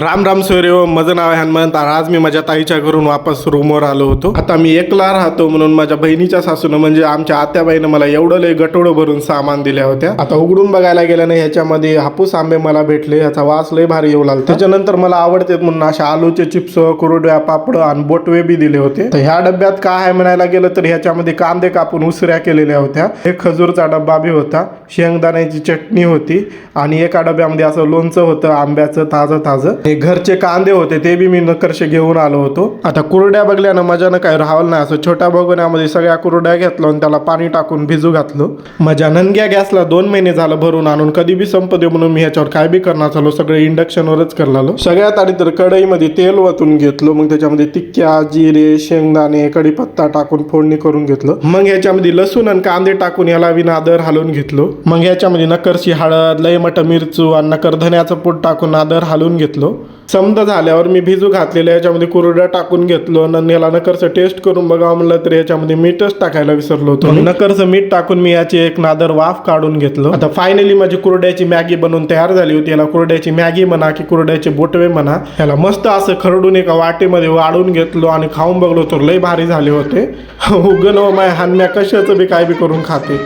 राम राम सूर्य, माझं नाव आहे हनुमंत आणि आज मी माझ्या ताईच्या घरून वापस रूमवर आलो होतो. आता मी एकला राहतो म्हणून माझ्या बहिणीच्या सासूनं म्हणजे आमच्या आत्याबाईनं मला एवढं लय गटोडं भरून सामान दिल्या होत्या. आता उघडून बघायला गेलं नाही, ह्याच्यामध्ये हापूस आंबे मला भेटले. याचा वास लय भारी येऊ लागला. त्याच्यानंतर मला आवडते म्हणून अशा आलूचे चिप्स, कुरड्या, पापड आणि बोटवे बी दिले होते. तर ह्या डब्यात काय आहे म्हणायला गेलं तर ह्याच्यामध्ये कांदे कापून उसऱ्या केलेल्या होत्या. एक खजूरचा डब्बा बी होता, शेंगदाण्याची चटणी होती आणि एका डब्यामध्ये असं लोणचं होतं आंब्याचं ताजं. हे घरचे कांदे होते ते बी मी नकरशे घेऊन आलो होतो. आता कुरड्या बघल्यानं मजानं काय राहलं नाही. असं छोट्या बगोन्यामध्ये सगळ्या कुरड्या घेतलं आणि त्याला पाणी टाकून भिजू घातलं. माझ्या नंग्या गॅसला 2 महिने झालं भरून आणून, कधी बी संपू दे म्हणून मी ह्याच्यावर काय बी करणार चालू. सगळं इंडक्शनवरच करलो. सगळ्यात आधी तर कढईमध्ये तेल वतून घेतलं, मग त्याच्यामध्ये तिक्क्या, जिरे, शेंगदाणे, कढीपत्ता टाकून फोडणी करून घेतलं. मग ह्याच्यामध्ये लसूण आणि कांदे टाकून याला विनादर हलवून घेतलो. मग ह्याच्यामध्ये नकरची हळद, लय मट मिरचू आणि नकर धन्याचं पूड टाकून नादर हलवून घेतलो. समजा झाल्यावर मी भिजू घातलेलं याच्यामध्ये कुरड्या टाकून घेतलो आणि याला नकरचं टेस्ट करून बघावं म्हणलं तर याच्यामध्ये मीठच टाकायला विसरलो होतो. नकरचं मीठ टाकून मी याची एक नादर वाफ काढून घेतलं. आता फायनली माझी कुरड्याची मॅगी बनवून तयार झाली होती. याला कुरड्याची मॅगी म्हणा की कुरड्याचे बोटवे म्हणा, याला मस्त असं खरडून एका वाटेमध्ये वाढून घेतलो आणि खाऊन बघलो तर लय भारी झाले होते. उगन माय हानम्या कशाचं बी काय बी करून खाते.